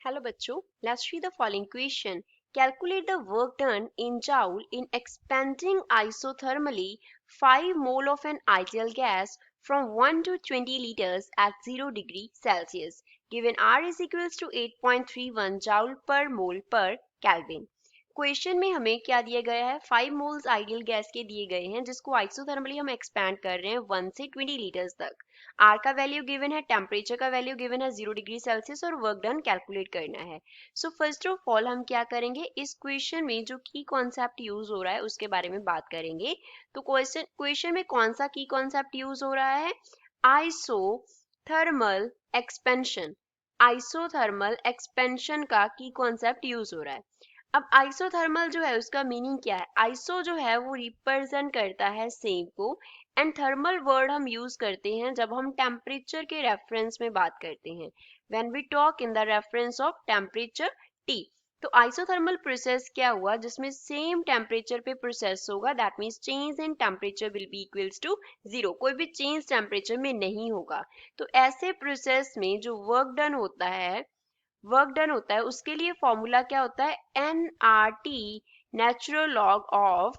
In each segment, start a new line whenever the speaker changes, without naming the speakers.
Hello बच्चों, let's read the following question. Calculate the work done in joule in expanding isothermally 5 mole of an ideal gas from 1 to 20 liters at 0 degree Celsius. Given R is equals to 8.31 joule per mole per Kelvin. Question में हमें क्या दिया गया है 5 moles ideal gas के दिए गए हैं जिसको आइसोथर्मली हम एक्सपैंड कर रहे हैं 1 से 20 लीटर्स तक। आर का वैल्यू गिवन है, टेम्परेचर का वैल्यू गिवन है 0 डिग्री सेल्सियस और वर्क डन कैलकुलेट करना है। सो फर्स्ट ऑफ ऑल हम क्या करेंगे, इस क्वेश्चन में जो की कॉन्सेप्ट यूज हो रहा है उसके बारे में बात करेंगे। तो क्वेश्चन में कौन सा की कॉन्सेप्ट यूज हो रहा है, आइसोथर्मल एक्सपेंशन। आइसोथर्मल एक्सपेंशन का की कॉन्सेप्ट यूज हो रहा है। अब आइसोथर्मल जो है उसका मीनिंग क्या है, आइसो जो है वो रिप्रेजेंट करता है सेम को एंड थर्मल वर्ड हम यूज करते हैं जब हम टेम्परेचर के रेफरेंस में बात करते हैं, when we talk in the reference of temperature t. तो आइसोथर्मल प्रोसेस क्या हुआ जिसमें सेम टेम्परेचर पे प्रोसेस होगा, that means change in temperature will be equals to 0, कोई भी चेंज टेम्परेचर में नहीं होगा। तो ऐसे प्रोसेस में जो वर्क डन होता है उसके लिए फॉर्मूला क्या होता है, nRT natural log of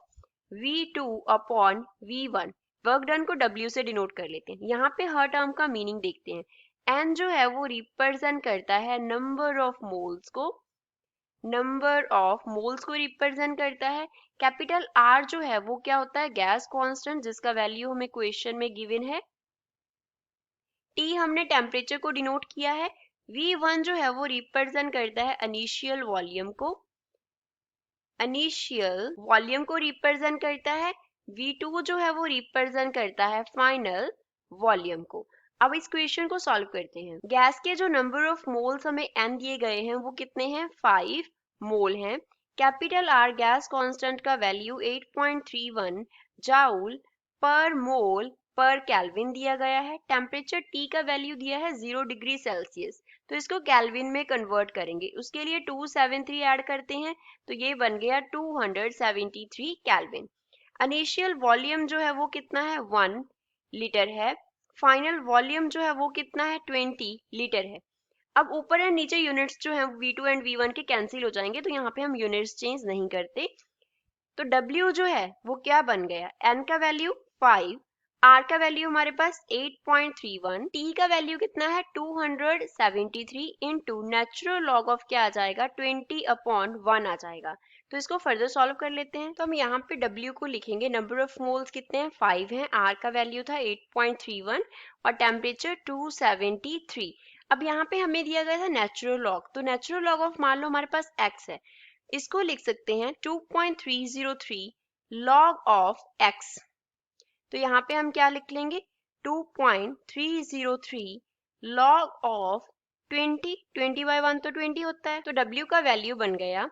V2 upon V1। Work done को W से डिनोट कर लेते हैं। यहाँ पे हर टर्म का मीनिंग देखते हैं। N जो है वो रिप्रेजेंट करता है नंबर ऑफ मोल्स को, रिप्रेजेंट करता है। कैपिटल R जो है वो क्या होता है, गैस कांस्टेंट जिसका वैल्यू हमें क्वेश्चन में गिवन है। T हमने टेम्परेचर को डिनोट किया है। V1 जो है वो रिप्रेजेंट करता है इनिशियल वॉल्यूम को रिप्रेजेंट करता है। V2 जो है वो रिप्रेजेंट करता है फाइनल वॉल्यूम को। अब इस क्वेश्चन को सॉल्व करते हैं। गैस के जो नंबर ऑफ मोल्स हमें n दिए गए हैं वो कितने हैं, 5 मोल हैं। कैपिटल R गैस कांस्टेंट का वैल्यू 8.31 जाउल पर मोल पर केल्विन दिया गया है। टेम्परेचर T का वैल्यू दिया है 0 डिग्री सेल्सियस, तो इसको केल्विन में कन्वर्ट करेंगे। उसके लिए 273 ऐड करते हैं तो ये बन गया 273 केल्विन। इनिशियल वॉल्यूम जो है वो कितना है, 1 लीटर है। फाइनल वॉल्यूम जो है वो कितना है, 20 लीटर है। अब ऊपर एंड नीचे यूनिट्स जो है V2 एंड V1 के कैंसिल हो जाएंगे, तो यहाँ पे हम यूनिट्स चेंज नहीं करते। तो W जो है वो क्या बन गया, N का वैल्यू 5, R का वैल्यू हमारे पास 8.31, T का वैल्यू कितना है 273 इंटू नेचुरल लॉग ऑफ क्या आ जाएगा 20 अपॉन 1 आ जाएगा। तो इसको फर्दर सॉल्व कर लेते हैं। तो हम यहाँ पे W को लिखेंगे, नंबर ऑफ मोल्स कितने हैं 5 हैं, R का वैल्यू था 8.31 और टेम्परेचर 273। अब यहाँ पे हमें दिया गया था नेचुरल लॉग, तो नेचुरल लॉग ऑफ मान लो हमारे पास x है, इसको लिख सकते हैं 2.303 log ऑफ x। तो यहाँ पे हम क्या लिख लेंगे, 2.303 log ऑफ 20, 20 बाई 1 तो 20 होता है, तो W का वैल्यू बन गया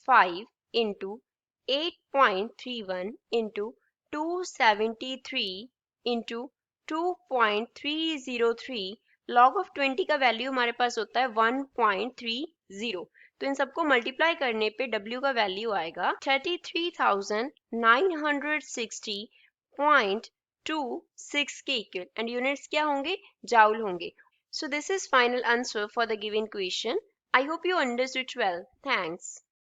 5 into 8.31 into 273 into 2.303 log of 20 का वैल्यू हमारे पास होता है 1.30। तो इन सबको मल्टीप्लाई करने पे W का वैल्यू आएगा 33,960.26 के इक्वल एंड यूनिट्स क्या होंगे, जाउल होंगे। So this is final answer for the given question. I hope you understood well. Thanks.